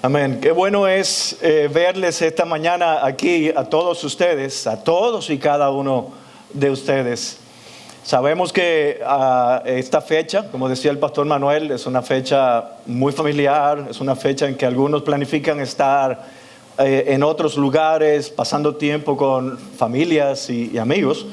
Amén. Qué bueno es verles esta mañana aquí a todos ustedes, a todos y cada uno de ustedes. Sabemos que esta fecha, como decía el pastor Manuel, es una fecha muy familiar, es una fecha en que algunos planifican estar en otros lugares, pasando tiempo con familias y amigos.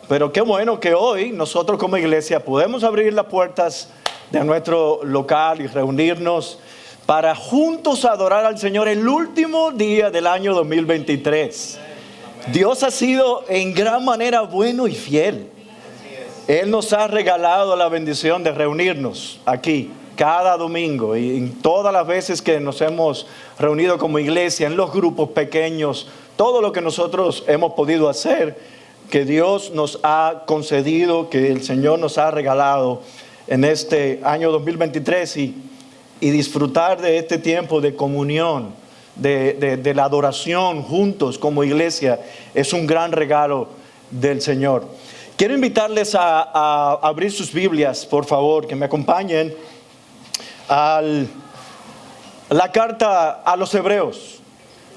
Pero qué bueno que hoy nosotros como iglesia podemos abrir las puertas de nuestro local y reunirnos para juntos adorar al Señor el último día del año 2023. Dios ha sido en gran manera bueno y fiel. Él nos ha regalado la bendición de reunirnos aquí cada domingo y en todas las veces que nos hemos reunido como iglesia, en los grupos pequeños, todo lo que nosotros hemos podido hacer, que Dios nos ha concedido, que el Señor nos ha regalado en este año 2023 y disfrutar de este tiempo de comunión, de la adoración juntos como iglesia, es un gran regalo del Señor. Quiero invitarles a abrir sus Biblias, por favor, que me acompañen a la carta a los Hebreos.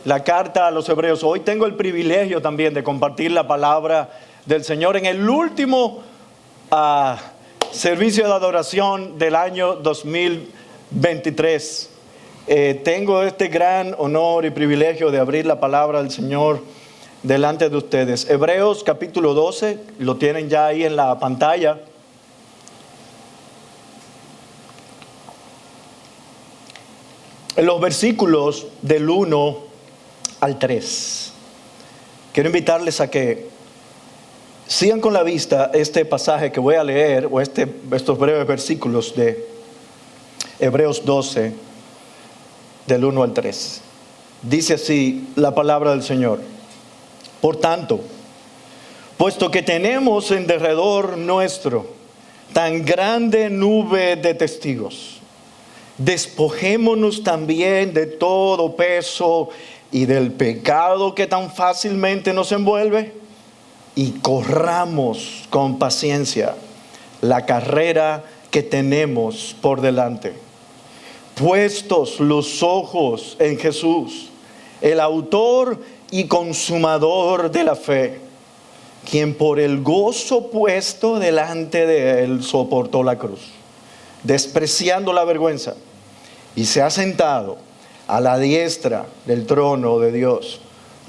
La carta a los Hebreos. Hoy tengo el privilegio también de compartir la palabra del Señor en el último servicio de adoración del año 2023. Tengo este gran honor y privilegio de abrir la palabra del Señor delante de ustedes. Hebreos capítulo 12, lo tienen ya ahí en la pantalla. En los versículos del 1 al 3. Quiero invitarles a que sigan con la vista este pasaje que voy a leer, o estos breves versículos de Hebreos 12, del 1 al 3. Dice así la palabra del Señor. Por tanto, puesto que tenemos en derredor nuestro tan grande nube de testigos, despojémonos también de todo peso y del pecado que tan fácilmente nos envuelve, y corramos con paciencia la carrera que tenemos por delante, puestos los ojos en Jesús, el autor y consumador de la fe, quien por el gozo puesto delante de él soportó la cruz, despreciando la vergüenza, y se ha sentado a la diestra del trono de Dios.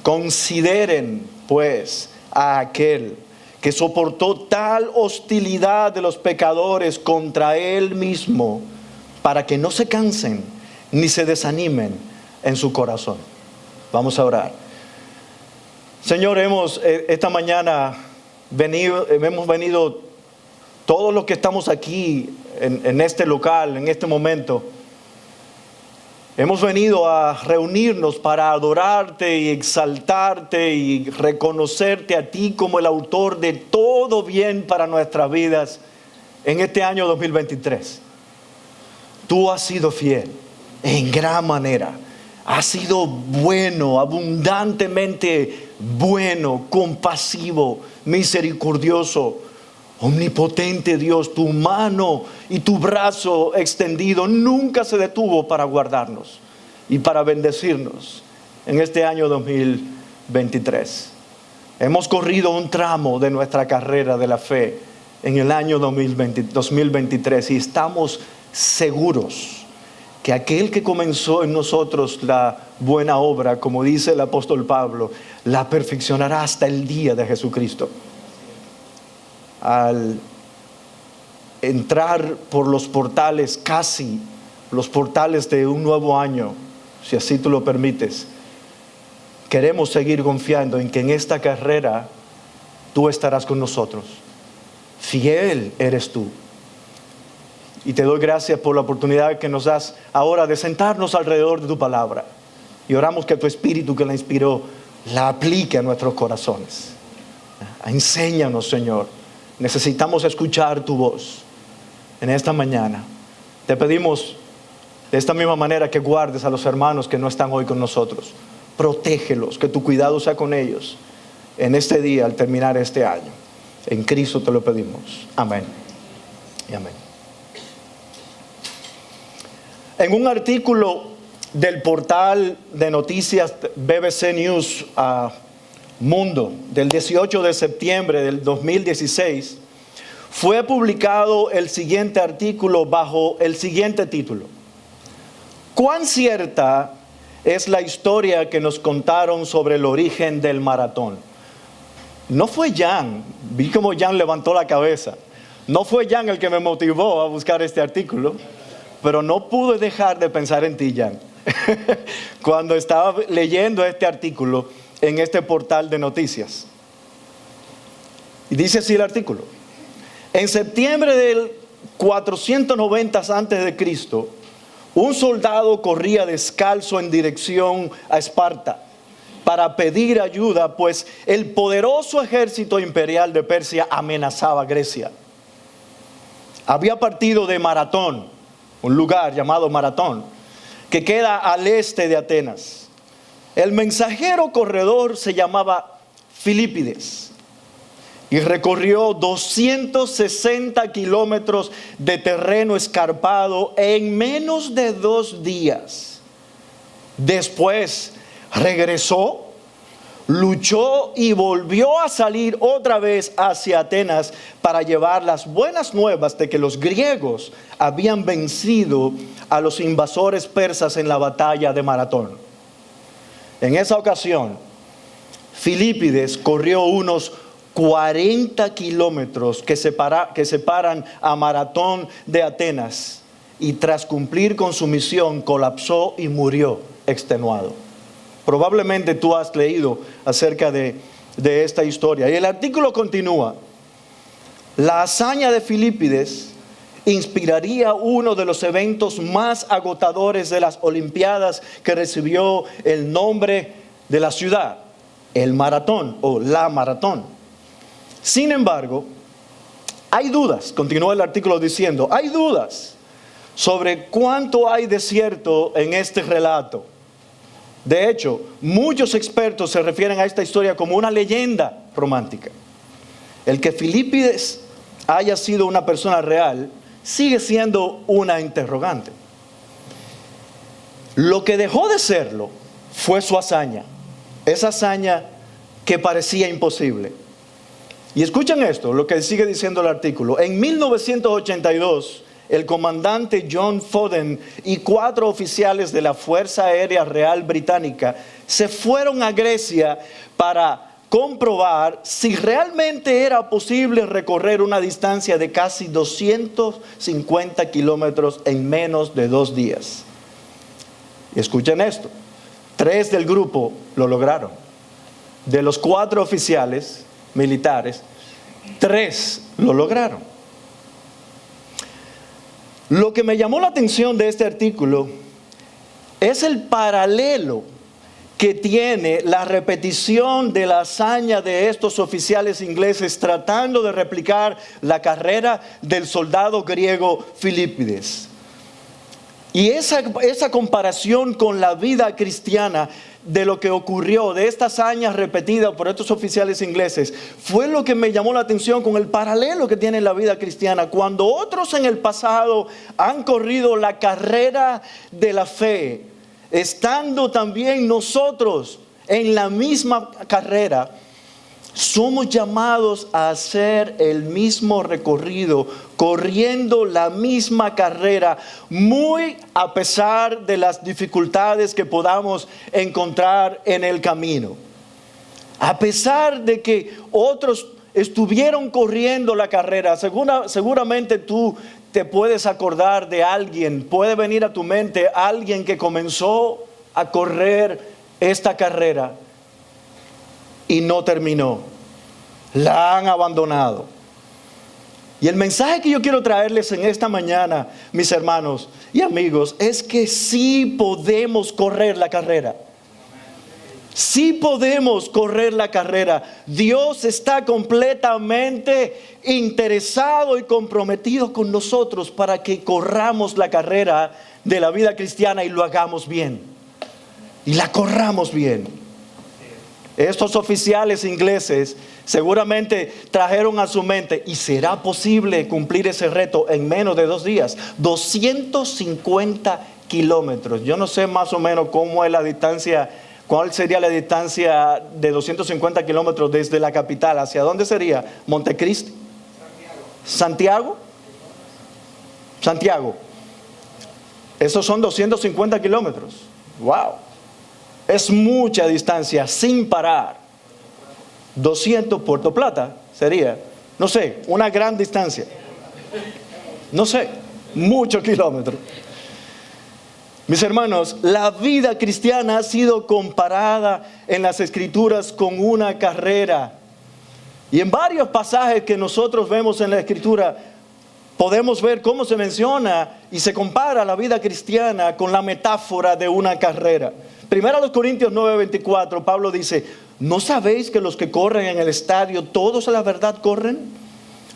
Consideren pues a aquel que soportó tal hostilidad de los pecadores contra él mismo, para que no se cansen ni se desanimen en su corazón. Vamos a orar. Señor, esta mañana hemos venido todos los que estamos aquí en este local, en este momento. Hemos venido a reunirnos para adorarte y exaltarte y reconocerte a ti como el autor de todo bien para nuestras vidas en este año 2023. Tú has sido fiel en gran manera. Has sido bueno, abundantemente bueno, compasivo, misericordioso, omnipotente Dios. Tu mano y tu brazo extendido nunca se detuvo para guardarnos y para bendecirnos en este año 2023. Hemos corrido un tramo de nuestra carrera de la fe en el año 2023 y estamos seguros que aquel que comenzó en nosotros la buena obra, como dice el apóstol Pablo, la perfeccionará hasta el día de Jesucristo. Al entrar por los portales, casi los portales de un nuevo año, si así tú lo permites, queremos seguir confiando en que en esta carrera tú estarás con nosotros. Fiel eres tú. Y te doy gracias por la oportunidad que nos das ahora de sentarnos alrededor de tu palabra. Y oramos que tu Espíritu que la inspiró la aplique a nuestros corazones. Enséñanos, Señor. Necesitamos escuchar tu voz en esta mañana. Te pedimos de esta misma manera que guardes a los hermanos que no están hoy con nosotros. Protégelos, que tu cuidado sea con ellos en este día al terminar este año. En Cristo te lo pedimos. Amén y amén. En un artículo del portal de noticias BBC News Mundo del 18 de septiembre del 2016, fue publicado el siguiente artículo bajo el siguiente título: ¿Cuán cierta es la historia que nos contaron sobre el origen del maratón? No fue Jan, vi como Jan levantó la cabeza. No fue Jan el que me motivó a buscar este artículo, pero no pude dejar de pensar en ti, Jan, cuando estaba leyendo este artículo en este portal de noticias. Y dice así el artículo: en septiembre del 490 a.C., un soldado corría descalzo en dirección a Esparta para pedir ayuda, pues el poderoso ejército imperial de Persia amenazaba a Grecia. Había partido de Maratón, un lugar llamado Maratón, que queda al este de Atenas. El mensajero corredor se llamaba Filípides y recorrió 260 kilómetros de terreno escarpado en menos de 2 días. Después regresó, luchó y volvió a salir otra vez hacia Atenas para llevar las buenas nuevas de que los griegos habían vencido a los invasores persas en la batalla de Maratón. En esa ocasión, Filípides corrió unos 40 kilómetros que separan a Maratón de Atenas, y tras cumplir con su misión colapsó y murió extenuado. Probablemente tú has leído acerca de esta historia. Y el artículo continúa: la hazaña de Filípides inspiraría uno de los eventos más agotadores de las Olimpiadas, que recibió el nombre de la ciudad, el Maratón o la Maratón. Sin embargo, hay dudas, continúa el artículo diciendo, hay dudas sobre cuánto hay de cierto en este relato. De hecho, muchos expertos se refieren a esta historia como una leyenda romántica. El que Filípides haya sido una persona real sigue siendo una interrogante. Lo que dejó de serlo fue su hazaña, esa hazaña que parecía imposible. Y escuchen esto, lo que sigue diciendo el artículo. En 1982, el comandante John Foden y 4 oficiales de la Fuerza Aérea Real Británica se fueron a Grecia para comprobar si realmente era posible recorrer una distancia de casi 250 kilómetros en menos de 2 días. Y escuchen esto, 3 del grupo lo lograron. De los 4 oficiales militares, 3 lo lograron. Lo que me llamó la atención de este artículo es el paralelo que tiene la repetición de la hazaña de estos oficiales ingleses tratando de replicar la carrera del soldado griego Filípides. Y esa comparación con la vida cristiana de lo que ocurrió, de esta hazaña repetida por estos oficiales ingleses, fue lo que me llamó la atención con el paralelo que tiene la vida cristiana. Cuando otros en el pasado han corrido la carrera de la fe, estando también nosotros en la misma carrera, somos llamados a hacer el mismo recorrido, corriendo la misma carrera, muy a pesar de las dificultades que podamos encontrar en el camino. A pesar de que otros estuvieron corriendo la carrera, seguramente tú te puedes acordar de alguien, puede venir a tu mente alguien que comenzó a correr esta carrera y no terminó, la han abandonado. Y el mensaje que yo quiero traerles en esta mañana, mis hermanos y amigos, es que sí podemos correr la carrera. Sí podemos correr la carrera. Dios está completamente interesado y comprometido con nosotros para que corramos la carrera de la vida cristiana y lo hagamos bien. Y la corramos bien. Estos oficiales ingleses seguramente trajeron a su mente, ¿y será posible cumplir ese reto en menos de 2 días? 250 kilómetros. Yo no sé más o menos cómo es la distancia, cuál sería la distancia de 250 kilómetros desde la capital. ¿Hacia dónde sería? ¿Montecristi? ¿Santiago? Santiago. Esos son 250 kilómetros. ¡Wow! Es mucha distancia sin parar. 200 Puerto Plata sería, no sé, una gran distancia. No sé, muchos kilómetros. Mis hermanos, la vida cristiana ha sido comparada en las Escrituras con una carrera. Y en varios pasajes que nosotros vemos en la Escritura, podemos ver cómo se menciona y se compara la vida cristiana con la metáfora de una carrera. Primero a los Corintios 9:24, Pablo dice: ¿no sabéis que los que corren en el estadio, todos a la verdad corren?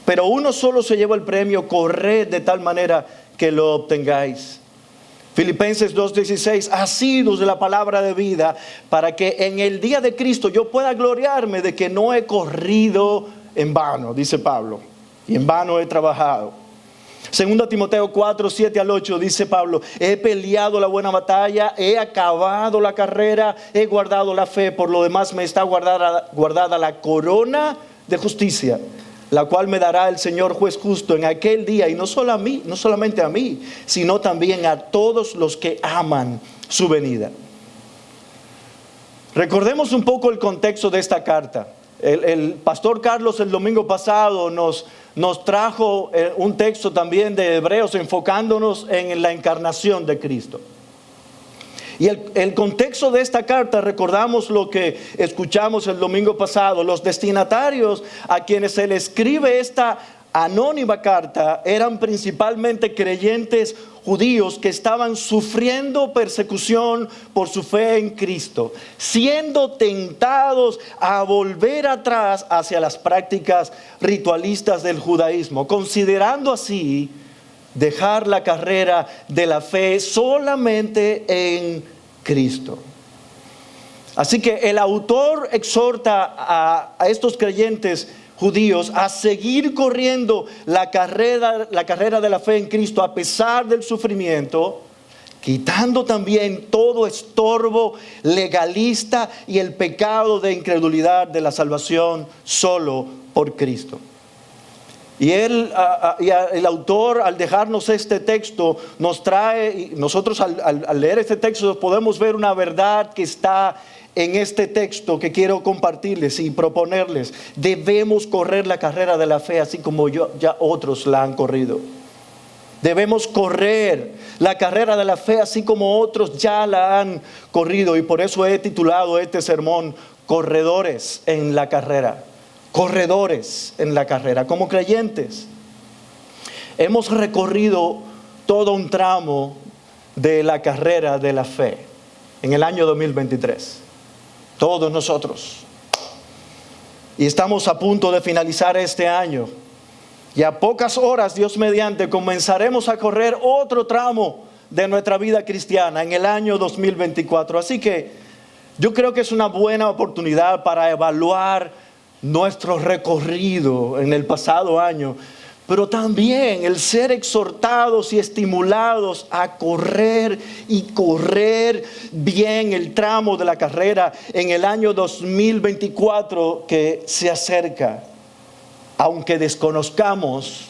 Pero uno solo se lleva el premio. Corred de tal manera que lo obtengáis. Filipenses 2:16, asidos de la palabra de vida, para que en el día de Cristo yo pueda gloriarme de que no he corrido en vano, dice Pablo, y en vano he trabajado. Segunda Timoteo 4:7-8 dice Pablo: he peleado la buena batalla, he acabado la carrera, he guardado la fe, por lo demás me está guardada la corona de justicia, la cual me dará el Señor juez justo en aquel día, y no solamente a mí, sino también a todos los que aman su venida. Recordemos un poco el contexto de esta carta. El pastor Carlos el domingo pasado nos trajo un texto también de Hebreos, enfocándonos en la encarnación de Cristo. Y el contexto de esta carta, recordamos lo que escuchamos el domingo pasado. Los destinatarios a quienes se le escribe esta anónima carta eran principalmente creyentes judíos que estaban sufriendo persecución por su fe en Cristo, siendo tentados a volver atrás hacia las prácticas ritualistas del judaísmo, considerando así dejar la carrera de la fe solamente en Cristo. Así que el autor exhorta a estos creyentes judíos a seguir corriendo la carrera de la fe en Cristo a pesar del sufrimiento, quitando también todo estorbo legalista y el pecado de incredulidad de la salvación solo por Cristo. Y el autor, al dejarnos este texto, nos trae, y nosotros al leer este texto podemos ver una verdad que está en este texto que quiero compartirles y proponerles. Debemos correr la carrera de la fe así como ya otros la han corrido. Debemos correr la carrera de la fe así como otros ya la han corrido. Y por eso he titulado este sermón: Corredores en la carrera. Corredores en la carrera. Como creyentes hemos recorrido todo un tramo de la carrera de la fe en el año 2023. Todos nosotros. Y estamos a punto de finalizar este año. Y a pocas horas, Dios mediante, comenzaremos a correr otro tramo de nuestra vida cristiana en el año 2024. Así que yo creo que es una buena oportunidad para evaluar nuestro recorrido en el pasado año, pero también el ser exhortados y estimulados a correr y correr bien el tramo de la carrera en el año 2024 que se acerca, aunque desconozcamos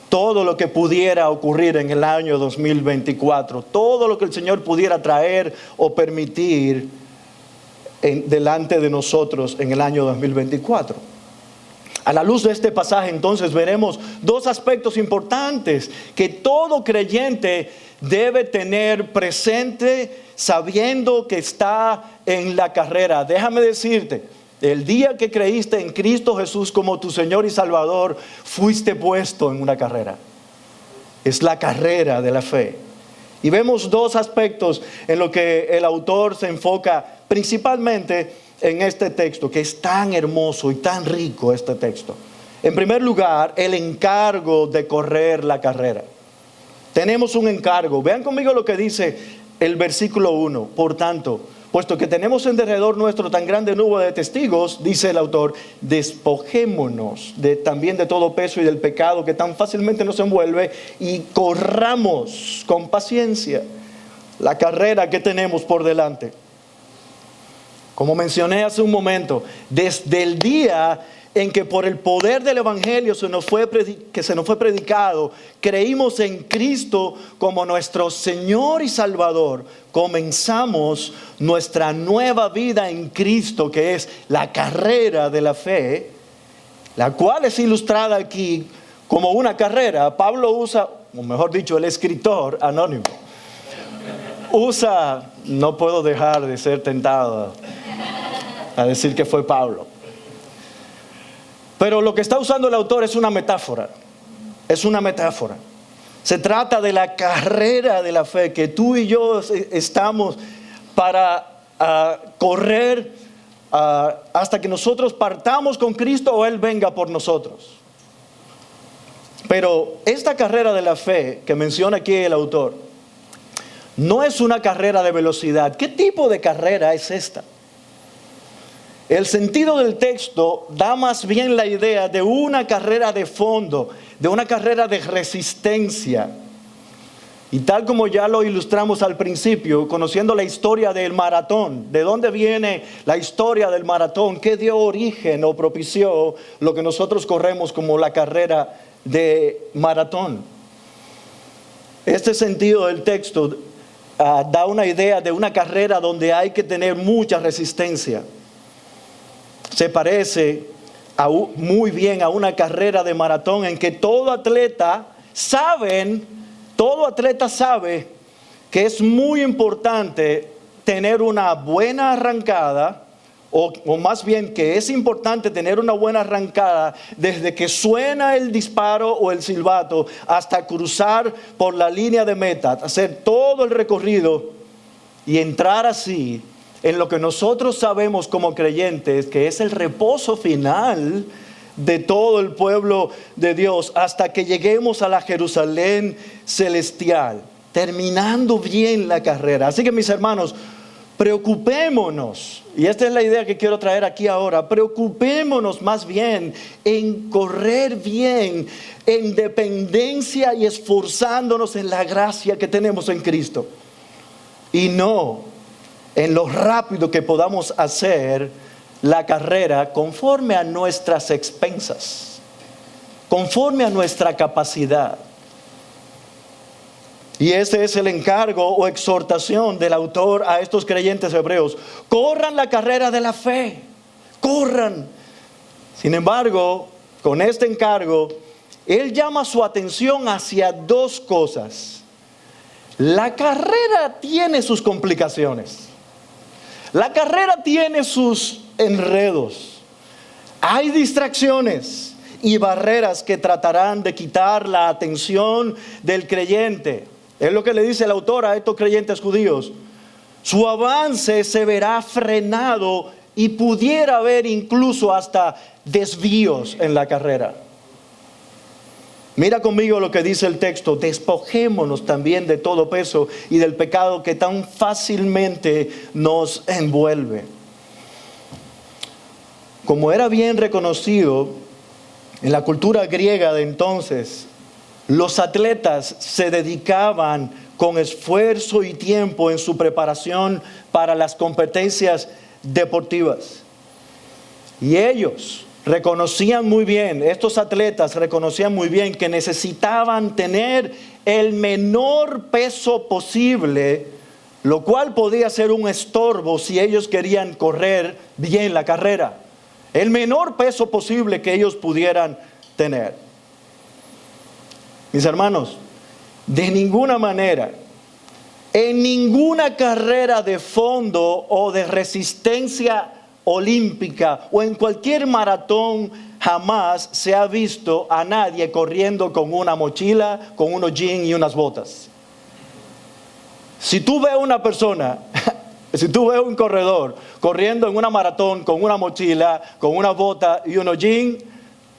todo lo que pudiera ocurrir en el año 2024, todo lo que el Señor pudiera traer o permitir delante de nosotros en el año 2024. A la luz de este pasaje, entonces, veremos dos aspectos importantes que todo creyente debe tener presente sabiendo que está en la carrera. Déjame decirte, el día que creíste en Cristo Jesús como tu Señor y Salvador, fuiste puesto en una carrera. Es la carrera de la fe. Y vemos dos aspectos en lo que el autor se enfoca principalmente en este texto, que es tan hermoso y tan rico este texto. En primer lugar, el encargo de correr la carrera. Tenemos un encargo. Vean conmigo lo que dice el versículo 1. Por tanto, puesto que tenemos en derredor nuestro tan grande nube de testigos, dice el autor, despojémonos también de todo peso y del pecado que tan fácilmente nos envuelve y corramos con paciencia la carrera que tenemos por delante. Como mencioné hace un momento, desde el día en que por el poder del Evangelio se nos fue predicado, creímos en Cristo como nuestro Señor y Salvador, comenzamos nuestra nueva vida en Cristo, que es la carrera de la fe, la cual es ilustrada aquí como una carrera. Pablo usa, o mejor dicho, el escritor anónimo, no puedo dejar de ser tentado a decir que fue Pablo. Pero lo que está usando el autor es una metáfora. Es una metáfora. Se trata de la carrera de la fe que tú y yo estamos para correr hasta que nosotros partamos con Cristo o Él venga por nosotros. Pero esta carrera de la fe que menciona aquí el autor no es una carrera de velocidad. ¿Qué tipo de carrera es esta? El sentido del texto da más bien la idea de una carrera de fondo, de una carrera de resistencia. Y tal como ya lo ilustramos al principio, conociendo la historia del maratón, ¿de dónde viene la historia del maratón? ¿Qué dio origen o propició lo que nosotros corremos como la carrera de maratón? Este sentido del texto da una idea de una carrera donde hay que tener mucha resistencia. Se parece muy bien a una carrera de maratón en que todo atleta sabe que es muy importante tener una buena arrancada, o más bien que es importante tener una buena arrancada desde que suena el disparo o el silbato hasta cruzar por la línea de meta, hacer todo el recorrido y entrar así en lo que nosotros sabemos como creyentes, que es el reposo final de todo el pueblo de Dios, hasta que lleguemos a la Jerusalén celestial, terminando bien la carrera. Así que, mis hermanos, preocupémonos, y esta es la idea que quiero traer aquí ahora, preocupémonos más bien en correr bien, en dependencia y esforzándonos en la gracia que tenemos en Cristo, y no en lo rápido que podamos hacer la carrera conforme a nuestras expensas, conforme a nuestra capacidad. Y ese es el encargo o exhortación del autor a estos creyentes hebreos. Corran la carrera de la fe, corran. Sin embargo, con este encargo, él llama su atención hacia dos cosas. La carrera tiene sus complicaciones. La carrera tiene sus enredos. Hay distracciones y barreras que tratarán de quitar la atención del creyente. Es lo que le dice el autor a estos creyentes judíos. Su avance se verá frenado y pudiera haber incluso hasta desvíos en la carrera. Mira conmigo lo que dice el texto: despojémonos también de todo peso y del pecado que tan fácilmente nos envuelve. Como era bien reconocido en la cultura griega de entonces, los atletas se dedicaban con esfuerzo y tiempo en su preparación para las competencias deportivas. Y ellos reconocían muy bien, estos atletas reconocían muy bien que necesitaban tener el menor peso posible, lo cual podía ser un estorbo si ellos querían correr bien la carrera. El menor peso posible que ellos pudieran tener. Mis hermanos, de ninguna manera, en ninguna carrera de fondo o de resistencia olímpica o en cualquier maratón, jamás se ha visto a nadie corriendo con una mochila, con unos jeans y unas botas. Si tú ves a una persona, si tú ves a un corredor corriendo en una maratón con una mochila, con una bota y unos jeans,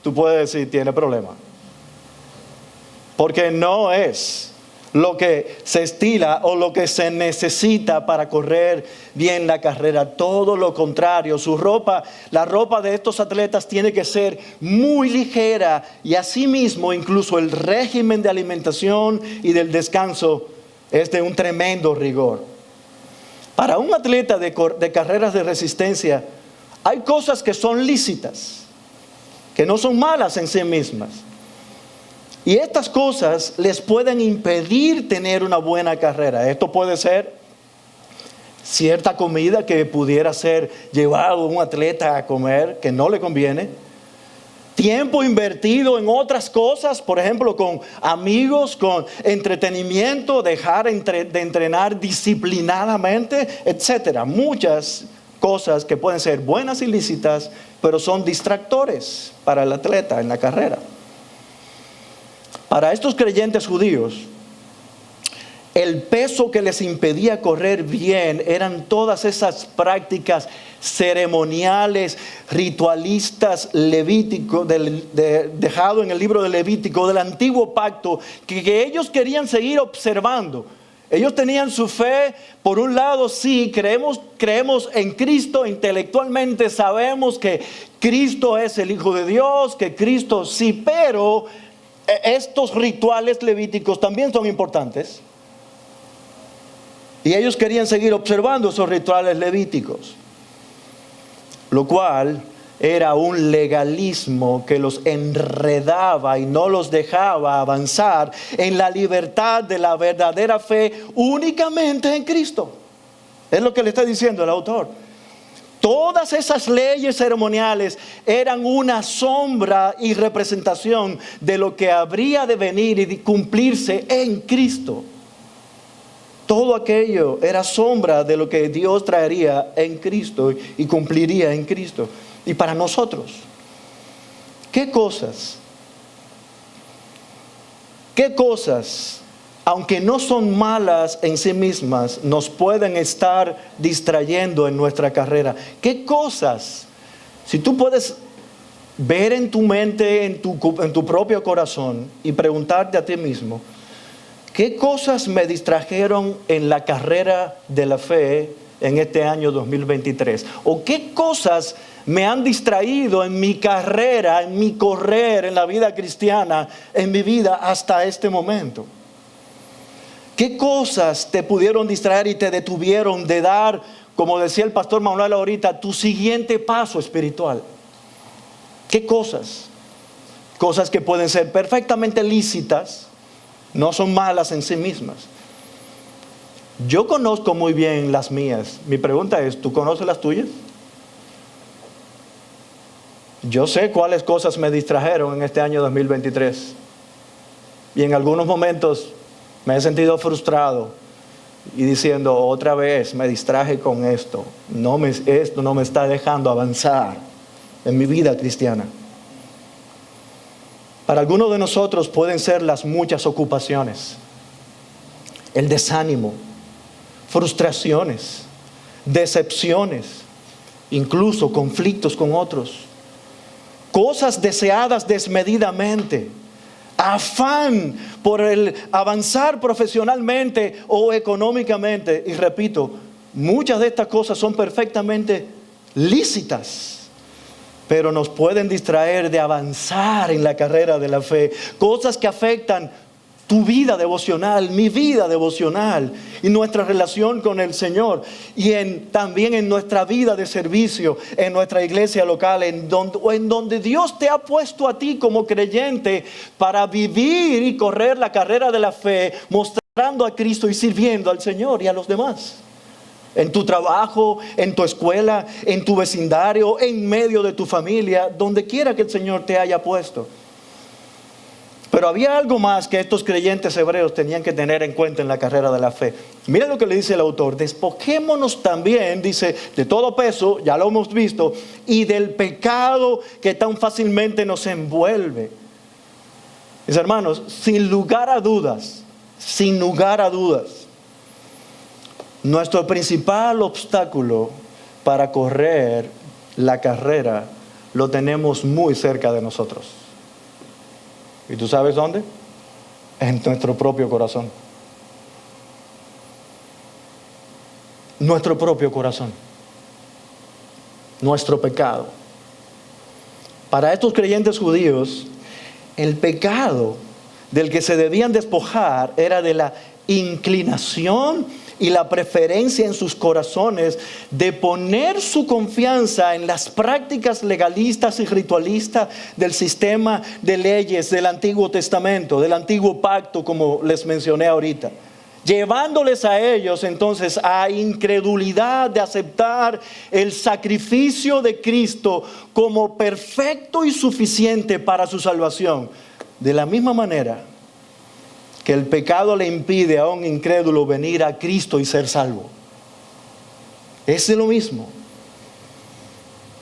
tú puedes decir tiene problema. Porque no es lo que se estila o lo que se necesita para correr bien la carrera. Todo lo contrario, la ropa de estos atletas tiene que ser muy ligera, y asimismo incluso el régimen de alimentación y del descanso es de un tremendo rigor. Para un atleta de carreras de resistencia, hay cosas que son lícitas, que no son malas en sí mismas. Y estas cosas les pueden impedir tener una buena carrera. Esto puede ser cierta comida que pudiera ser llevado un atleta a comer, que no le conviene. Tiempo invertido en otras cosas, por ejemplo, con amigos, con entretenimiento, dejar de entrenar disciplinadamente, etcétera. Muchas cosas que pueden ser buenas y lícitas, pero son distractores para el atleta en la carrera. Para estos creyentes judíos, el peso que les impedía correr bien eran todas esas prácticas ceremoniales, ritualistas, levíticos, dejado en el libro de Levítico, del antiguo pacto, que ellos querían seguir observando. Ellos tenían su fe, por un lado, sí, creemos en Cristo, intelectualmente sabemos que Cristo es el Hijo de Dios, que Cristo sí, pero estos rituales levíticos también son importantes. Y ellos querían seguir observando esos rituales levíticos, lo cual era un legalismo que los enredaba y no los dejaba avanzar en la libertad de la verdadera fe únicamente en Cristo. Es lo que le está diciendo el autor. Todas esas leyes ceremoniales eran una sombra y representación de lo que habría de venir y de cumplirse en Cristo. Todo aquello era sombra de lo que Dios traería en Cristo y cumpliría en Cristo. Y para nosotros, ¿qué cosas, aunque no son malas en sí mismas, nos pueden estar distrayendo en nuestra carrera? ¿Qué cosas, si tú puedes ver en tu mente, en tu propio corazón y preguntarte a ti mismo, ¿qué cosas me distrajeron en la carrera de la fe en este año 2023? ¿O qué cosas me han distraído en mi carrera, en mi correr, en la vida cristiana, en mi vida hasta este momento? ¿Qué cosas te pudieron distraer y te detuvieron de dar, como decía el pastor Manuel ahorita, tu siguiente paso espiritual? ¿Qué cosas? Cosas que pueden ser perfectamente lícitas, no son malas en sí mismas. Yo conozco muy bien las mías. Mi pregunta es, ¿tú conoces las tuyas? Yo sé cuáles cosas me distrajeron en este año 2023. Y en algunos momentos me he sentido frustrado y diciendo, otra vez me distraje con esto. Esto no me está dejando avanzar en mi vida cristiana. Para algunos de nosotros pueden ser las muchas ocupaciones, el desánimo, frustraciones, decepciones, incluso conflictos con otros, cosas deseadas desmedidamente, afán por el avanzar profesionalmente o económicamente. Y repito, muchas de estas cosas son perfectamente lícitas, pero nos pueden distraer de avanzar en la carrera de la fe. Cosas que afectan tu vida devocional, mi vida devocional y nuestra relación con el Señor. Y también en nuestra vida de servicio, en nuestra iglesia local, en donde Dios te ha puesto a ti como creyente para vivir y correr la carrera de la fe, mostrando a Cristo y sirviendo al Señor y a los demás. En tu trabajo, en tu escuela, en tu vecindario, en medio de tu familia, donde quiera que el Señor te haya puesto. Pero había algo más que estos creyentes hebreos tenían que tener en cuenta en la carrera de la fe. Mira lo que le dice el autor: despojémonos también, dice, de todo peso, ya lo hemos visto, y del pecado que tan fácilmente nos envuelve. Mis hermanos, sin lugar a dudas, nuestro principal obstáculo para correr la carrera lo tenemos muy cerca de nosotros. ¿Y tú sabes dónde? En nuestro propio corazón. Nuestro propio corazón. Nuestro pecado. Para estos creyentes judíos, el pecado del que se debían despojar era de la inclinación y la preferencia en sus corazones de poner su confianza en las prácticas legalistas y ritualistas del sistema de leyes del Antiguo Testamento, del Antiguo Pacto, como les mencioné ahorita, llevándoles a ellos entonces a incredulidad de aceptar el sacrificio de Cristo como perfecto y suficiente para su salvación. De la misma manera que el pecado le impide a un incrédulo venir a Cristo y ser salvo. Es lo mismo.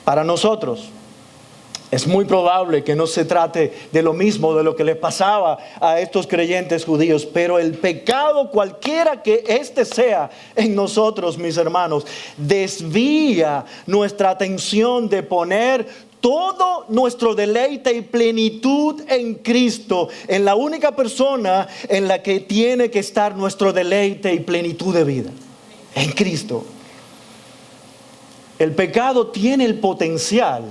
Para nosotros es muy probable que no se trate de lo mismo de lo que les pasaba a estos creyentes judíos, pero el pecado, cualquiera que éste sea en nosotros, mis hermanos, desvía nuestra atención de poner todo nuestro deleite y plenitud en Cristo, en la única persona en la que tiene que estar nuestro deleite y plenitud de vida, en Cristo. El pecado tiene el potencial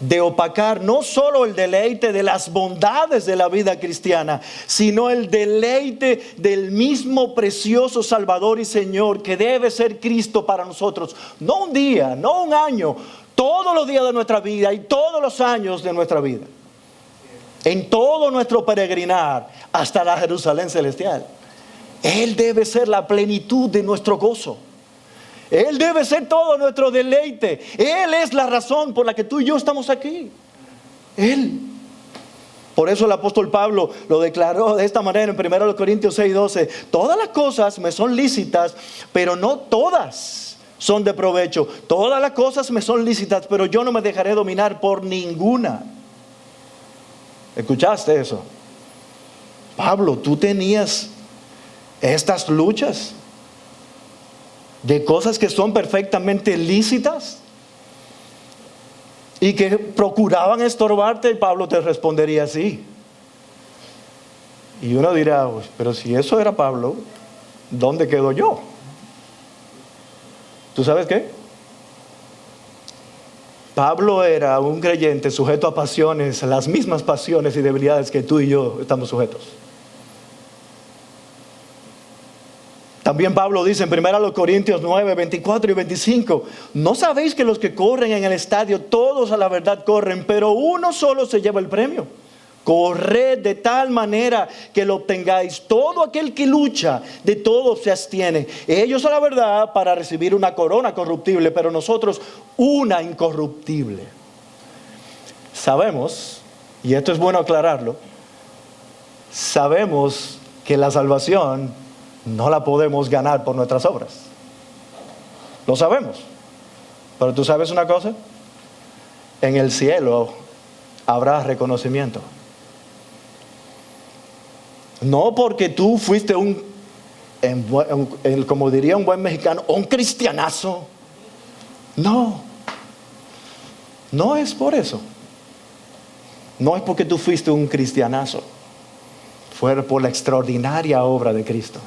de opacar no solo el deleite de las bondades de la vida cristiana, sino el deleite del mismo precioso Salvador y Señor que debe ser Cristo para nosotros. No un día, no un año, todos los días de nuestra vida y todos los años de nuestra vida. En todo nuestro peregrinar hasta la Jerusalén celestial. Él debe ser la plenitud de nuestro gozo. Él debe ser todo nuestro deleite. Él es la razón por la que tú y yo estamos aquí. Él. Por eso el apóstol Pablo lo declaró de esta manera en 1 Corintios 6:12. Todas las cosas me son lícitas, pero no todas son de provecho. Todas las cosas me son lícitas, pero yo no me dejaré dominar por ninguna. ¿Escuchaste eso? Pablo, tú tenías estas luchas de cosas que son perfectamente lícitas y que procuraban estorbarte, y Pablo te respondería así. Y uno dirá, pero si eso era Pablo, ¿dónde quedo yo? ¿Tú sabes qué? Pablo era un creyente sujeto a pasiones, las mismas pasiones y debilidades que tú y yo estamos sujetos. También Pablo dice en 1 Corintios 9, 24 y 25, ¿no sabéis que los que corren en el estadio, todos a la verdad corren, pero uno solo se lleva el premio? Corred de tal manera que lo obtengáis. Todo aquel que lucha, de todo se abstiene. Ellos a la verdad para recibir una corona corruptible, pero nosotros una incorruptible. Sabemos, y esto es bueno aclararlo, sabemos que la salvación no la podemos ganar por nuestras obras. Lo sabemos. Pero tú sabes una cosa, en el cielo habrá reconocimiento. No porque tú fuiste como diría un buen mexicano, un cristianazo. No es por eso. No es porque tú fuiste un cristianazo. Fue por la extraordinaria obra de Cristo.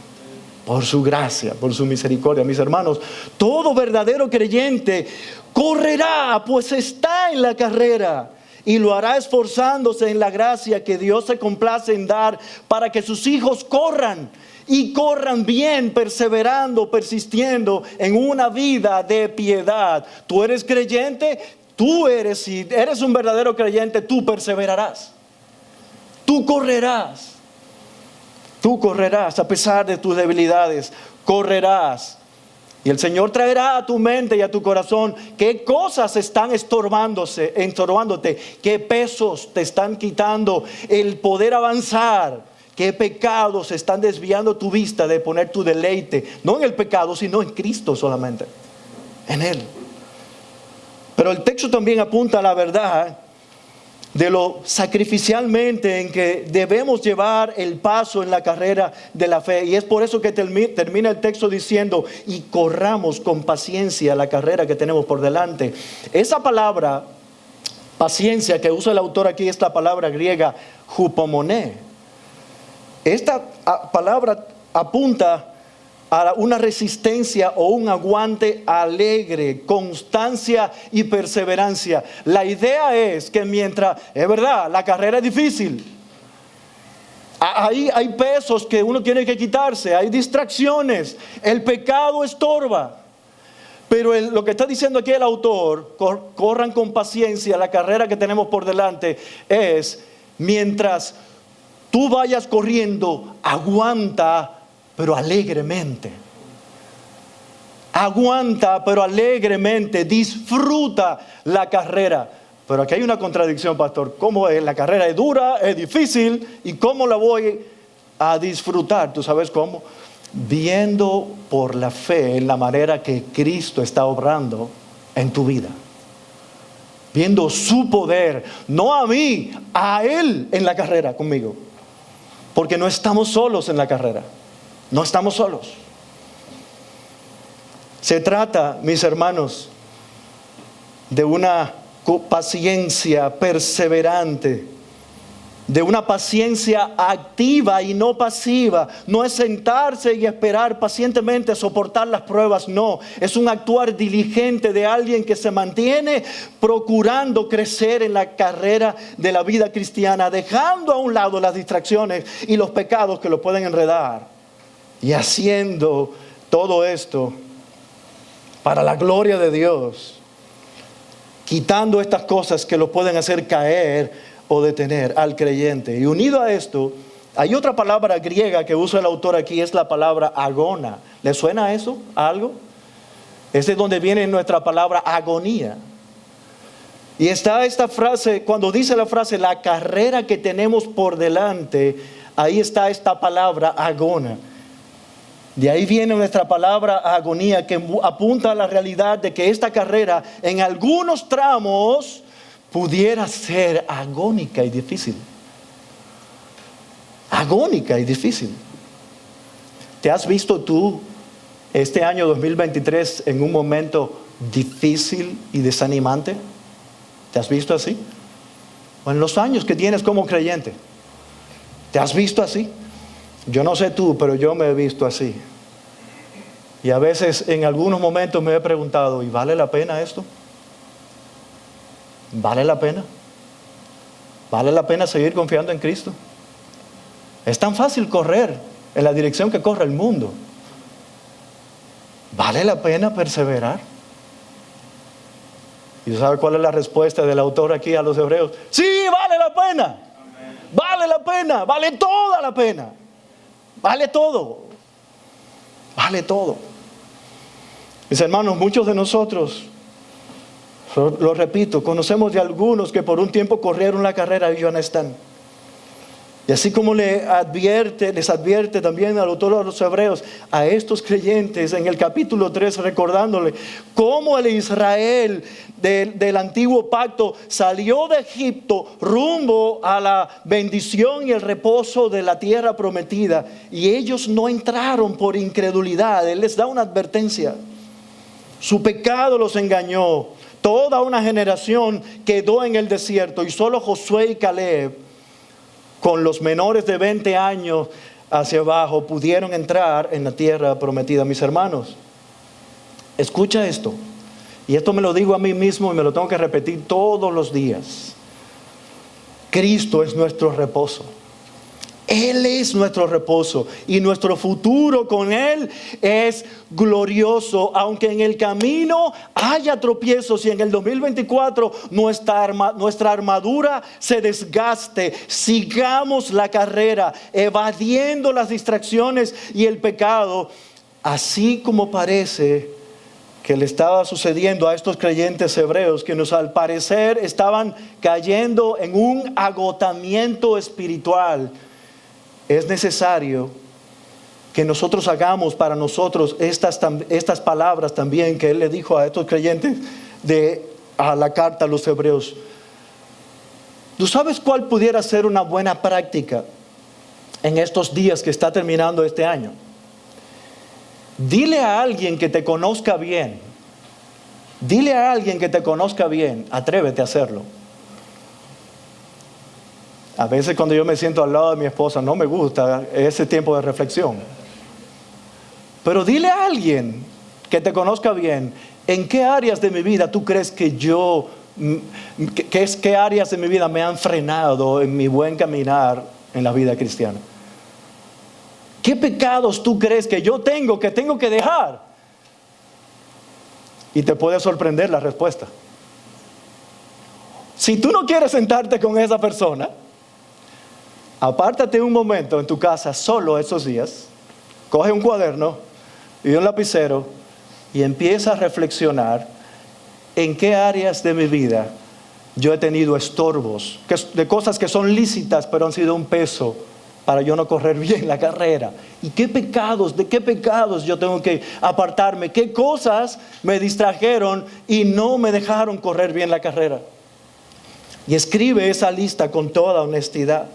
Por su gracia, por su misericordia. Mis hermanos, todo verdadero creyente correrá, pues está en la carrera, y lo hará esforzándose en la gracia que Dios se complace en dar para que sus hijos corran y corran bien, perseverando, persistiendo en una vida de piedad. Tú eres creyente, si eres un verdadero creyente, tú perseverarás. Tú correrás a pesar de tus debilidades, correrás. Y el Señor traerá a tu mente y a tu corazón qué cosas están estorbándote, qué pesos te están quitando el poder avanzar, qué pecados están desviando tu vista de poner tu deleite, no en el pecado, sino en Cristo solamente, en Él. Pero el texto también apunta a la verdad de lo sacrificialmente en que debemos llevar el paso en la carrera de la fe. Y es por eso que termina el texto diciendo, y corramos con paciencia la carrera que tenemos por delante. Esa palabra, paciencia, que usa el autor aquí, esta palabra griega, hupomoné. Esta palabra apunta a una resistencia o un aguante alegre, constancia y perseverancia. La idea es que mientras, es verdad, la carrera es difícil, Hay pesos que uno tiene que quitarse, hay distracciones, el pecado estorba. Pero lo que está diciendo aquí el autor, corran con paciencia la carrera que tenemos por delante, es mientras tú vayas corriendo, aguanta, pero alegremente. Aguanta, pero alegremente, disfruta la carrera. Pero aquí hay una contradicción, pastor. ¿Cómo es? La carrera es dura, es difícil, ¿y cómo la voy a disfrutar? ¿Tú sabes cómo? Viendo por la fe en la manera que Cristo está obrando en tu vida. Viendo su poder, no a mí, a Él en la carrera conmigo. Porque no estamos solos en la carrera. No estamos solos. Se trata, mis hermanos, de una paciencia perseverante, de una paciencia activa y no pasiva. No es sentarse y esperar pacientemente a soportar las pruebas, no. Es un actuar diligente de alguien que se mantiene procurando crecer en la carrera de la vida cristiana, dejando a un lado las distracciones y los pecados que lo pueden enredar, y haciendo todo esto para la gloria de Dios, quitando estas cosas que lo pueden hacer caer o detener al creyente. Y unido a esto, hay otra palabra griega que usa el autor aquí, es la palabra agona. ¿Le suena eso a algo? Es de donde viene nuestra palabra agonía. Y está esta frase, cuando dice la frase, la carrera que tenemos por delante, ahí está esta palabra agona. De ahí viene nuestra palabra agonía, que apunta a la realidad de que esta carrera en algunos tramos pudiera ser agónica y difícil. Agónica y difícil. ¿Te has visto tú este año 2023 en un momento difícil y desanimante? ¿Te has visto así? O en los años que tienes como creyente, ¿te has visto así? Yo no sé tú, pero yo me he visto así. Y a veces en algunos momentos me he preguntado, ¿y vale la pena esto? ¿Vale la pena? ¿Vale la pena seguir confiando en Cristo? Es tan fácil correr en la dirección que corre el mundo. ¿Vale la pena perseverar? ¿Y sabe cuál es la respuesta del autor aquí a los hebreos? Sí, vale la pena. Amén. Vale la pena, vale toda la pena. Vale todo. Vale todo. Mis hermanos, muchos de nosotros, lo repito, conocemos de algunos que por un tiempo corrieron la carrera y ya no están. Y así como les advierte también al autor de los hebreos a estos creyentes en el capítulo 3, recordándole cómo el Israel del antiguo pacto salió de Egipto rumbo a la bendición y el reposo de la tierra prometida, y ellos no entraron por incredulidad. Él les da una advertencia. Su pecado los engañó. Toda una generación quedó en el desierto y solo Josué y Caleb, con los menores de 20 años hacia abajo, pudieron entrar en la tierra prometida. Mis hermanos, escucha esto. Y esto me lo digo a mí mismo y me lo tengo que repetir todos los días. Cristo es nuestro reposo. Él es nuestro reposo y nuestro futuro con Él es glorioso. Aunque en el camino haya tropiezos y en el 2024 nuestra armadura se desgaste, sigamos la carrera, evadiendo las distracciones y el pecado, así como parece que le estaba sucediendo a estos creyentes hebreos, que al parecer estaban cayendo en un agotamiento espiritual. Es necesario que nosotros hagamos para nosotros estas palabras también que Él le dijo a estos creyentes a la carta a los hebreos. ¿Tú sabes cuál pudiera ser una buena práctica en estos días que está terminando este año? Dile a alguien que te conozca bien. Dile a alguien que te conozca bien. Atrévete a hacerlo. A veces cuando yo me siento al lado de mi esposa no me gusta ese tiempo de reflexión. Pero dile a alguien que te conozca bien, ¿en qué áreas de mi vida tú crees que qué áreas de mi vida me han frenado en mi buen caminar en la vida cristiana? ¿Qué pecados tú crees que yo tengo que dejar? Y te puede sorprender la respuesta. Si tú no quieres sentarte con esa persona, apártate un momento en tu casa solo esos días, coge un cuaderno y un lapicero y empieza a reflexionar en qué áreas de mi vida yo he tenido estorbos, de cosas que son lícitas pero han sido un peso para yo no correr bien la carrera. ¿Y de qué pecados yo tengo que apartarme? ¿Qué cosas me distrajeron y no me dejaron correr bien la carrera? Y escribe esa lista con toda honestidad.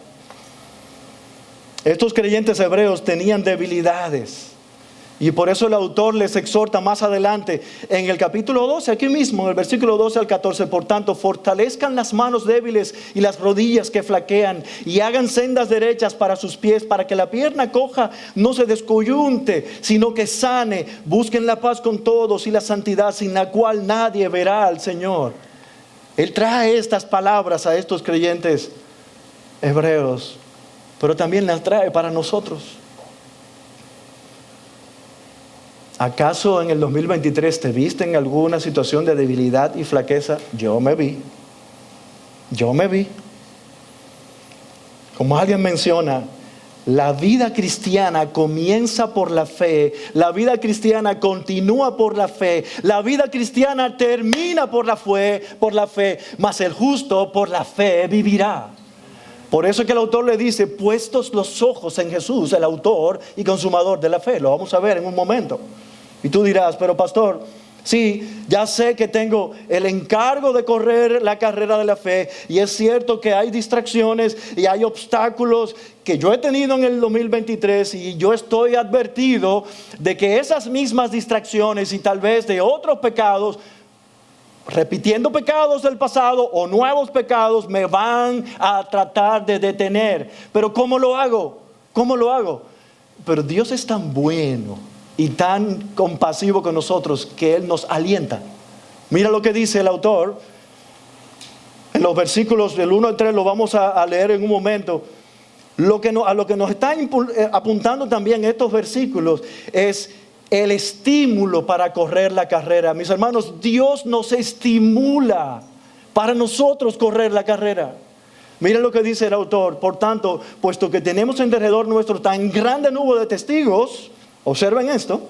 Estos creyentes hebreos tenían debilidades. Y por eso el autor les exhorta más adelante en el capítulo 12, aquí mismo, en el versículo 12 al 14. Por tanto, fortalezcan las manos débiles y las rodillas que flaquean, y hagan sendas derechas para sus pies, para que la pierna coja no se descoyunte, sino que sane. Busquen la paz con todos y la santidad, sin la cual nadie verá al Señor. Él trae estas palabras a estos creyentes hebreos, pero también las trae para nosotros. ¿Acaso en el 2023 te viste en alguna situación de debilidad y flaqueza? Yo me vi. Como alguien menciona, la vida cristiana comienza por la fe, la vida cristiana continúa por la fe, la vida cristiana termina por la fe, mas el justo por la fe vivirá. Por eso es que el autor le dice, puestos los ojos en Jesús, el autor y consumador de la fe. Lo vamos a ver en un momento. Y tú dirás, pero pastor, sí, ya sé que tengo el encargo de correr la carrera de la fe, y es cierto que hay distracciones y hay obstáculos que yo he tenido en el 2023, y yo estoy advertido de que esas mismas distracciones y tal vez de otros pecados, repitiendo pecados del pasado o nuevos pecados, me van a tratar de detener. Pero ¿cómo lo hago? Pero Dios es tan bueno y tan compasivo con nosotros que Él nos alienta. Mira lo que dice el autor en los versículos del 1 al 3, lo vamos a leer en un momento. A lo que nos está apuntando también estos versículos es el estímulo para correr la carrera. Mis hermanos, Dios nos estimula para nosotros correr la carrera. Miren lo que dice el autor. Por tanto, puesto que tenemos en derredor nuestro tan grande nube de testigos, observen esto,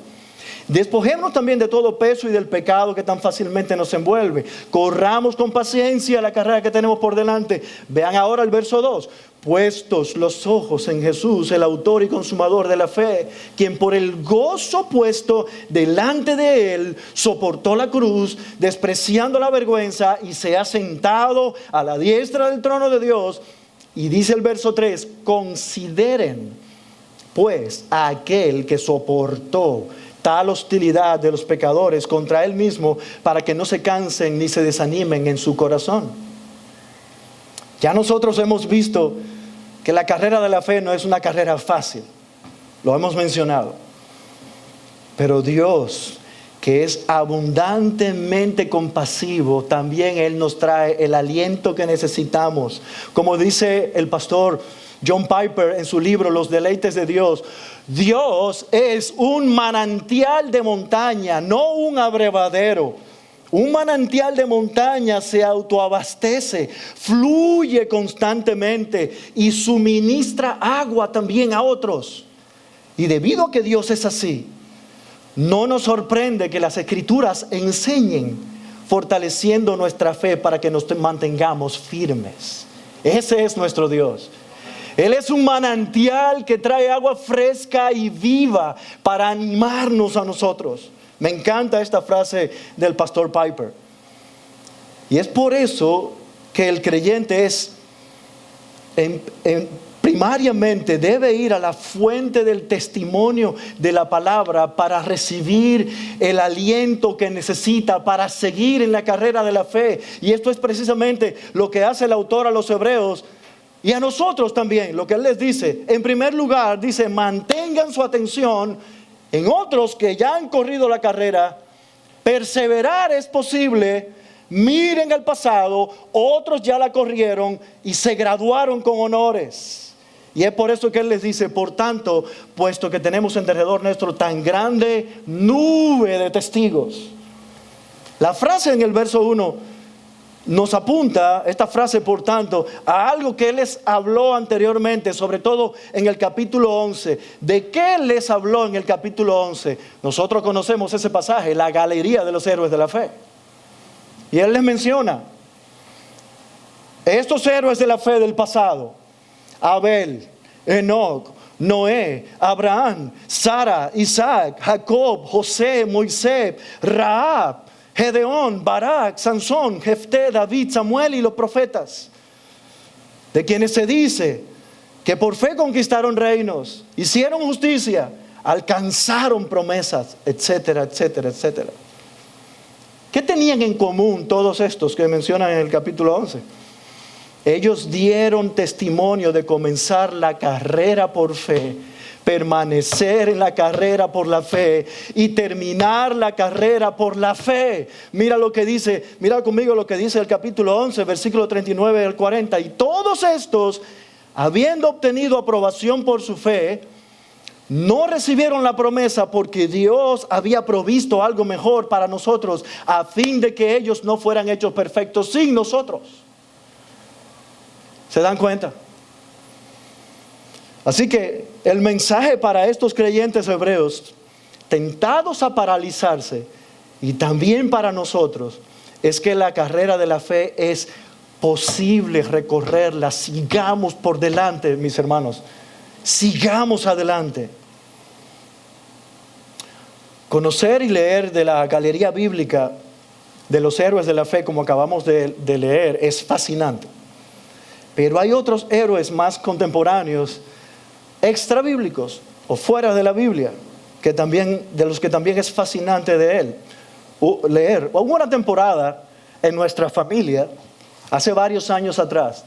despojémonos también de todo peso y del pecado que tan fácilmente nos envuelve. Corramos con paciencia la carrera que tenemos por delante. Vean ahora el verso 2. Puestos los ojos en Jesús, el autor y consumador de la fe, quien por el gozo puesto delante de él soportó la cruz, despreciando la vergüenza, y se ha sentado a la diestra del trono de Dios. Y dice el verso 3, consideren pues a aquel que soportó tal hostilidad de los pecadores contra él mismo, para que no se cansen ni se desanimen en su corazón. Ya nosotros hemos visto que la carrera de la fe no es una carrera fácil, lo hemos mencionado, pero Dios, que es abundantemente compasivo, también Él nos trae el aliento que necesitamos. Como dice el pastor John Piper en su libro Los deleites de Dios, Dios es un manantial de montaña, no un abrevadero. Un manantial de montaña se autoabastece, fluye constantemente y suministra agua también a otros. Y debido a que Dios es así, no nos sorprende que las Escrituras enseñen fortaleciendo nuestra fe para que nos mantengamos firmes. Ese es nuestro Dios. Él es un manantial que trae agua fresca y viva para animarnos a nosotros. Me encanta esta frase del pastor Piper. Y es por eso que el creyente primariamente debe ir a la fuente del testimonio de la palabra para recibir el aliento que necesita para seguir en la carrera de la fe. Y esto es precisamente lo que hace el autor a los hebreos y a nosotros también. Lo que él les dice, en primer lugar, dice, mantengan su atención en otros que ya han corrido la carrera. Perseverar es posible. Miren el pasado, otros ya la corrieron y se graduaron con honores. Y es por eso que Él les dice, por tanto, puesto que tenemos en derredor nuestro tan grande nube de testigos. La frase en el verso 1 nos apunta, esta frase por tanto, a algo que Él les habló anteriormente, sobre todo en el capítulo 11. ¿De qué Él les habló en el capítulo 11? Nosotros conocemos ese pasaje, la galería de los héroes de la fe. Y Él les menciona estos héroes de la fe del pasado: Abel, Enoc, Noé, Abraham, Sara, Isaac, Jacob, José, Moisés, Rahab, Gedeón, Barak, Sansón, Jefté, David, Samuel y los profetas, de quienes se dice que por fe conquistaron reinos, hicieron justicia, alcanzaron promesas, etcétera, etcétera, etcétera. ¿Qué tenían en común todos estos que mencionan en el capítulo 11? Ellos dieron testimonio de comenzar la carrera por fe, permanecer en la carrera por la fe y terminar la carrera por la fe. Mira lo que dice, mira conmigo lo que dice el capítulo 11, versículo 39 al 40. Y todos estos, habiendo obtenido aprobación por su fe, no recibieron la promesa porque Dios había provisto algo mejor para nosotros, a fin de que ellos no fueran hechos perfectos sin nosotros. ¿Se dan cuenta? Así que el mensaje para estos creyentes hebreos, tentados a paralizarse, y también para nosotros, es que la carrera de la fe es posible recorrerla. Sigamos por delante, mis hermanos. Sigamos adelante. Conocer y leer de la galería bíblica de los héroes de la fe, como acabamos de leer, es fascinante. Pero hay otros héroes más contemporáneos, extra bíblicos o fuera de la Biblia, que también, de los que también es fascinante de leer. Hubo una temporada en nuestra familia, hace varios años atrás,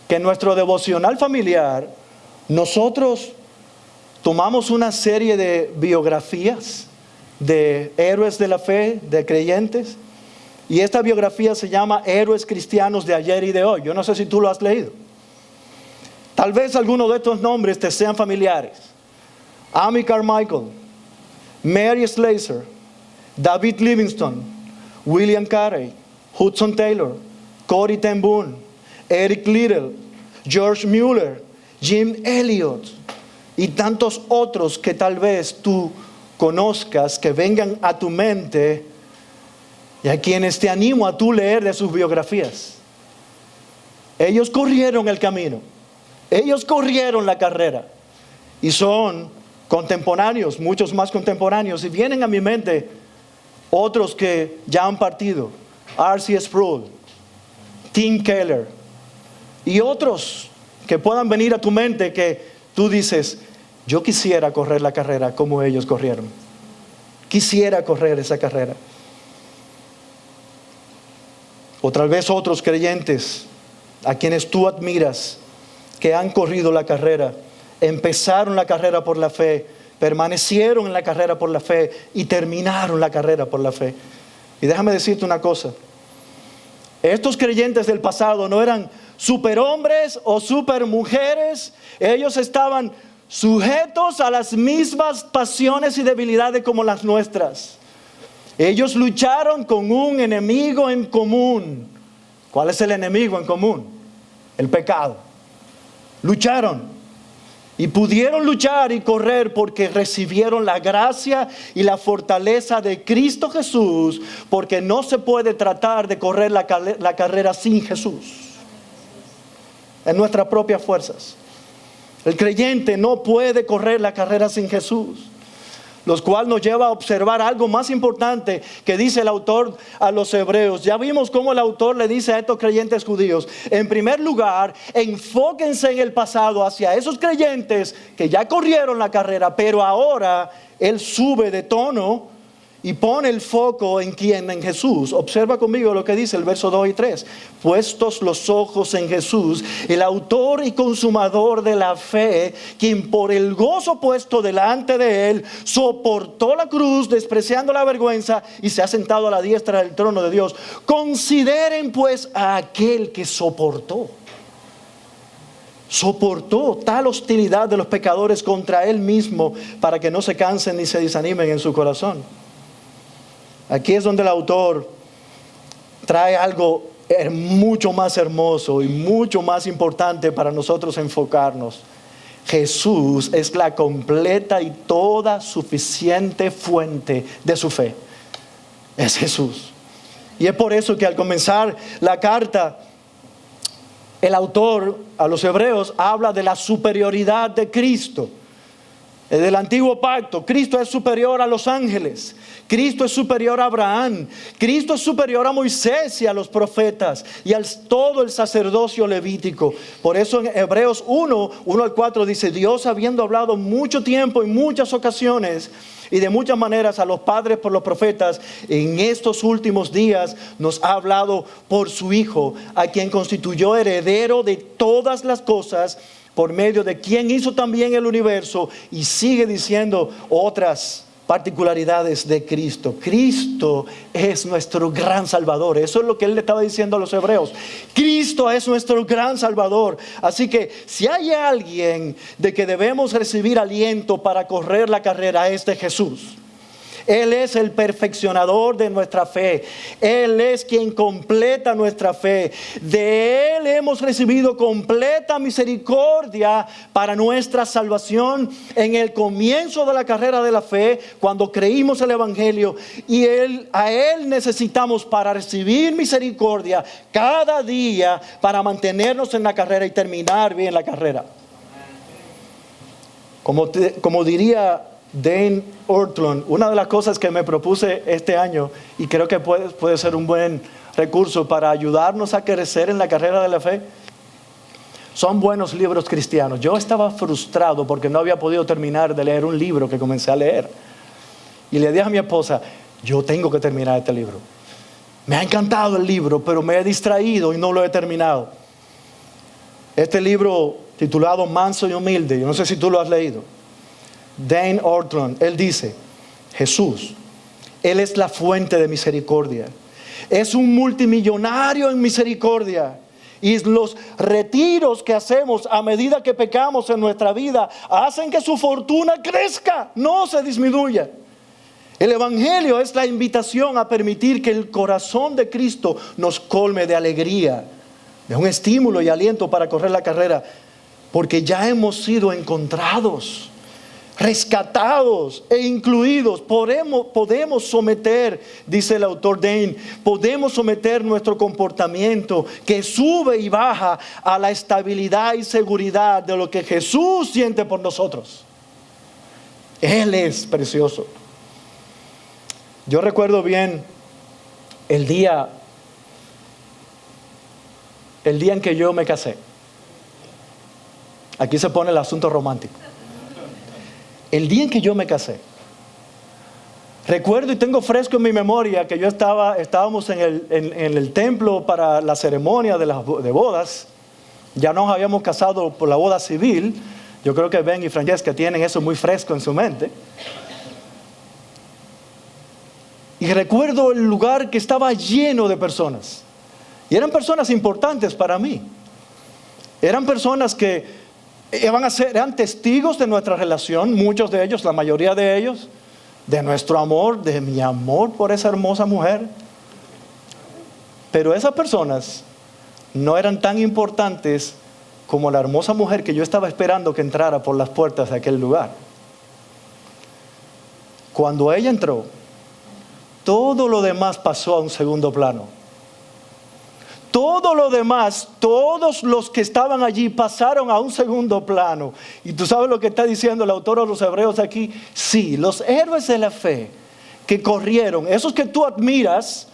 que en nuestro devocional familiar nosotros tomamos una serie de biografías de héroes de la fe, de creyentes, y esta biografía se llama Héroes Cristianos de Ayer y de Hoy. Yo no sé si tú lo has leído. Tal vez algunos de estos nombres te sean familiares: Amy Carmichael, Mary Slessor, David Livingstone, William Carey, Hudson Taylor, Corrie ten Boom, Eric Liddell, George Mueller, Jim Elliot y tantos otros que tal vez tú conozcas, que vengan a tu mente, y a quienes te animo a tú leer de sus biografías. Ellos corrieron el camino, ellos corrieron la carrera, y son contemporáneos, muchos más contemporáneos, y vienen a mi mente otros que ya han partido: R.C. Sproul, Tim Keller y otros que puedan venir a tu mente, que tú dices: yo quisiera correr la carrera como ellos corrieron, quisiera correr esa carrera. O tal vez otros creyentes a quienes tú admiras, que han corrido la carrera, empezaron la carrera por la fe, permanecieron en la carrera por la fe y terminaron la carrera por la fe. Y déjame decirte una cosa: estos creyentes del pasado no eran superhombres o supermujeres. Ellos estaban sujetos a las mismas pasiones y debilidades como las nuestras. Ellos lucharon con un enemigo en común. ¿Cuál es el enemigo en común? El pecado. Lucharon y pudieron luchar y correr porque recibieron la gracia y la fortaleza de Cristo Jesús, porque no se puede tratar de correr la carrera sin Jesús, en nuestras propias fuerzas. El creyente no puede correr la carrera sin Jesús, lo cual nos lleva a observar algo más importante que dice el autor a los hebreos. Ya vimos cómo el autor le dice a estos creyentes judíos: en primer lugar, enfóquense en el pasado, hacia esos creyentes que ya corrieron la carrera, pero ahora él sube de tono y pone el foco en quién, en Jesús. Observa conmigo lo que dice el verso 2 y 3. Puestos los ojos en Jesús, el autor y consumador de la fe, quien por el gozo puesto delante de él soportó la cruz, despreciando la vergüenza, y se ha sentado a la diestra del trono de Dios. Consideren pues a aquel que soportó. soportó tal hostilidad de los pecadores contra Él mismo para que no se cansen ni se desanimen en su corazón. Aquí es donde el autor trae algo mucho más hermoso y mucho más importante para nosotros enfocarnos. Jesús es la completa y toda suficiente fuente de su fe. Es Jesús. Y es por eso que al comenzar la carta, el autor a los hebreos habla de la superioridad de Cristo. Del antiguo pacto, Cristo es superior a los ángeles, Cristo es superior a Abraham, Cristo es superior a Moisés y a los profetas y a todo el sacerdocio levítico. Por eso en Hebreos 1:1-4 dice: Dios, habiendo hablado mucho tiempo en muchas ocasiones y de muchas maneras a los padres por los profetas, en estos últimos días nos ha hablado por su Hijo, a quien constituyó heredero de todas las cosas, por medio de quien hizo también el universo. Y sigue diciendo otras particularidades de Cristo. Cristo es nuestro gran Salvador. Eso es lo que él le estaba diciendo a los hebreos. Cristo es nuestro gran Salvador. Así que si hay alguien de que debemos recibir aliento para correr la carrera, es de Jesús. Él es el perfeccionador de nuestra fe. Él es quien completa nuestra fe. De Él hemos recibido completa misericordia para nuestra salvación en el comienzo de la carrera de la fe, cuando creímos el Evangelio. Y a Él necesitamos para recibir misericordia cada día, para mantenernos en la carrera y terminar bien la carrera. Como diría Dane Ortlund, una de las cosas que me propuse este año, y creo que puede ser un buen recurso para ayudarnos a crecer en la carrera de la fe, son buenos libros cristianos. Yo estaba frustrado porque no había podido terminar de leer un libro que comencé a leer, y le dije a mi esposa: yo tengo que terminar este libro. Me ha encantado el libro, pero me he distraído y no lo he terminado. Este libro titulado Manso y Humilde, yo no sé si tú lo has leído. Dane Ortlund, él dice: Jesús, Él es la fuente de misericordia. Es un multimillonario en misericordia. Y los retiros que hacemos a medida que pecamos en nuestra vida hacen que su fortuna crezca, no se disminuya. El Evangelio es la invitación a permitir que el corazón de Cristo nos colme de alegría, de un estímulo y aliento para correr la carrera, porque ya hemos sido encontrados, rescatados e incluidos. Podemos someter, dice el autor Dane, podemos someter nuestro comportamiento, que sube y baja, a la estabilidad y seguridad de lo que Jesús siente por nosotros. Él es precioso. Yo recuerdo bien el día en que yo me casé. Aquí se pone el asunto romántico. El día en que yo me casé, recuerdo y tengo fresco en mi memoria que estábamos en el templo para la ceremonia de bodas. Ya nos habíamos casado por la boda civil. Yo creo que Ben y Francesca tienen eso muy fresco en su mente. Y recuerdo el lugar que estaba lleno de personas. Y eran personas importantes para mí. Eran personas que eran testigos de nuestra relación, muchos de ellos, la mayoría de ellos, de nuestro amor, de mi amor por esa hermosa mujer. Pero esas personas no eran tan importantes como la hermosa mujer que yo estaba esperando que entrara por las puertas de aquel lugar. Cuando ella entró, todo lo demás pasó a un segundo plano. Todo lo demás, todos los que estaban allí pasaron a un segundo plano. Y tú sabes lo que está diciendo el autor de los Hebreos aquí. Sí, los héroes de la fe que corrieron, esos que tú admiras,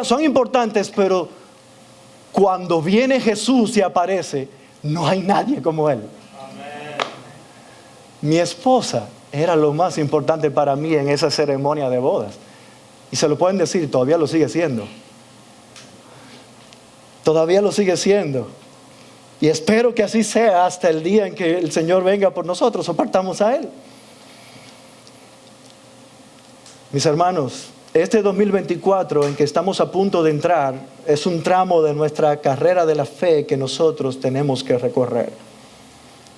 son importantes, pero cuando viene Jesús y aparece, no hay nadie como Él. Amén. Mi esposa era lo más importante para mí en esa ceremonia de bodas. Y se lo pueden decir, todavía lo sigue siendo. Todavía lo sigue siendo. Y espero que así sea hasta el día en que el Señor venga por nosotros o partamos a Él. Mis hermanos, Este 2024 en que estamos a punto de entrar es un tramo de nuestra carrera de la fe que nosotros tenemos que recorrer.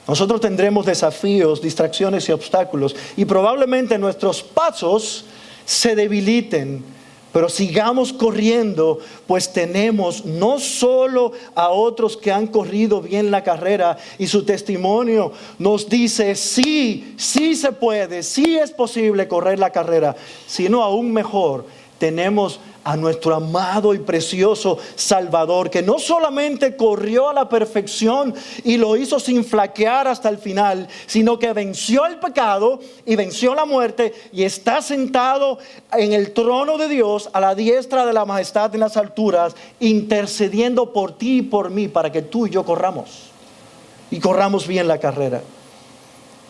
Nosotros tendremos desafíos, distracciones y obstáculos, y probablemente nuestros pasos se debiliten, pero sigamos corriendo, pues tenemos no solo a otros que han corrido bien la carrera y su testimonio nos dice sí se puede, sí es posible correr la carrera, sino aún mejor, tenemos a nuestro amado y precioso Salvador, que no solamente corrió a la perfección y lo hizo sin flaquear hasta el final, sino que venció el pecado y venció la muerte y está sentado en el trono de Dios a la diestra de la majestad en las alturas, intercediendo por ti y por mí para que tú y yo corramos y corramos bien la carrera.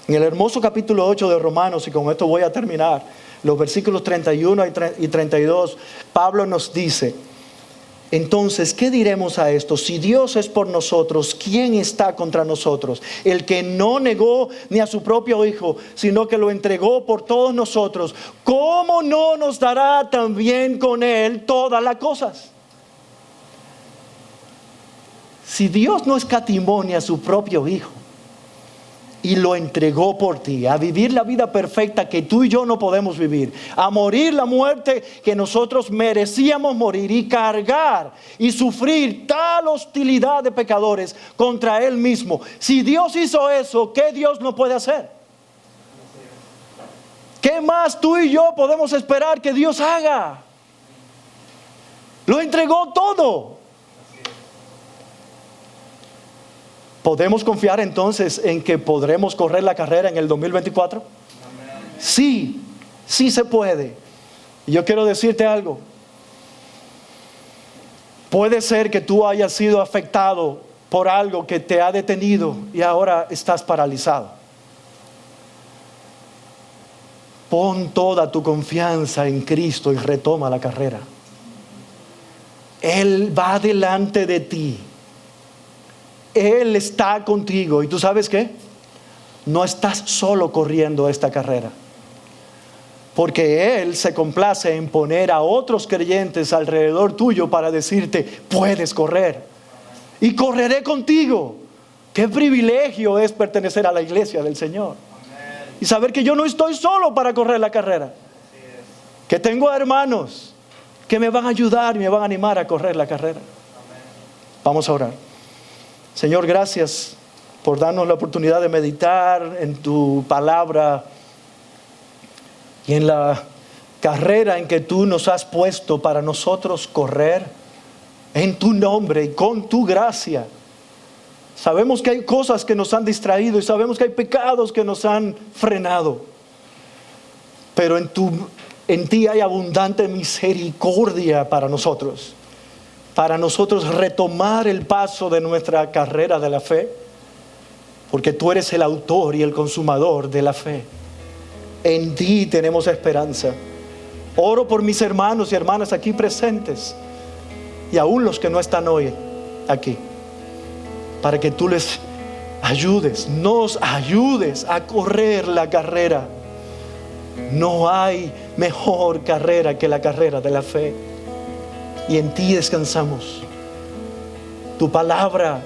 En el hermoso capítulo 8 de Romanos, y con esto voy a terminar, los versículos 31 y 32, Pablo nos dice: entonces, ¿qué diremos a esto? Si Dios es por nosotros, ¿quién está contra nosotros? El que no negó ni a su propio Hijo, sino que lo entregó por todos nosotros, ¿cómo no nos dará también con Él todas las cosas? Si Dios no escatimó ni a su propio Hijo y lo entregó por ti, a vivir la vida perfecta que tú y yo no podemos vivir, a morir la muerte que nosotros merecíamos morir y cargar y sufrir tal hostilidad de pecadores contra Él mismo. Si Dios hizo eso, ¿qué Dios no puede hacer? ¿Qué más tú y yo podemos esperar que Dios haga? Lo entregó todo. ¿Podemos confiar entonces en que podremos correr la carrera en el 2024? Sí, sí se puede. Y yo quiero decirte algo. Puede ser que tú hayas sido afectado por algo que te ha detenido y ahora estás paralizado. Pon toda tu confianza en Cristo y retoma la carrera. Él va delante de ti. Él está contigo. ¿Y tú sabes qué? No estás solo corriendo esta carrera, porque Él se complace en poner a otros creyentes alrededor tuyo para decirte: puedes correr y correré contigo. Qué privilegio es pertenecer a la iglesia del Señor. Amén. Y saber que yo no estoy solo para correr la carrera, que tengo hermanos que me van a ayudar y me van a animar a correr la carrera. Amén. Vamos a orar. Señor, gracias por darnos la oportunidad de meditar en tu palabra y en la carrera en que tú nos has puesto para nosotros correr en tu nombre y con tu gracia. Sabemos que hay cosas que nos han distraído y sabemos que hay pecados que nos han frenado, pero en ti hay abundante misericordia para nosotros retomar el paso de nuestra carrera de la fe, porque tú eres el autor y el consumador de la fe. En ti tenemos esperanza. Oro por mis hermanos y hermanas aquí presentes y aún los que no están hoy aquí, para que tú les ayudes, nos ayudes a correr la carrera. No hay mejor carrera que la carrera de la fe. Y en ti descansamos. Tu palabra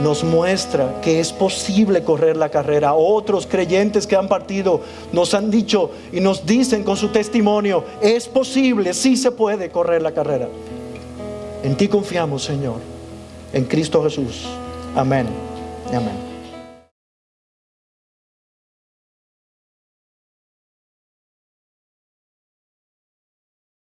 nos muestra que es posible correr la carrera. Otros creyentes que han partido nos han dicho y nos dicen con su testimonio: es posible, sí se puede correr la carrera. En ti confiamos, Señor, en Cristo Jesús. Amén. Amén.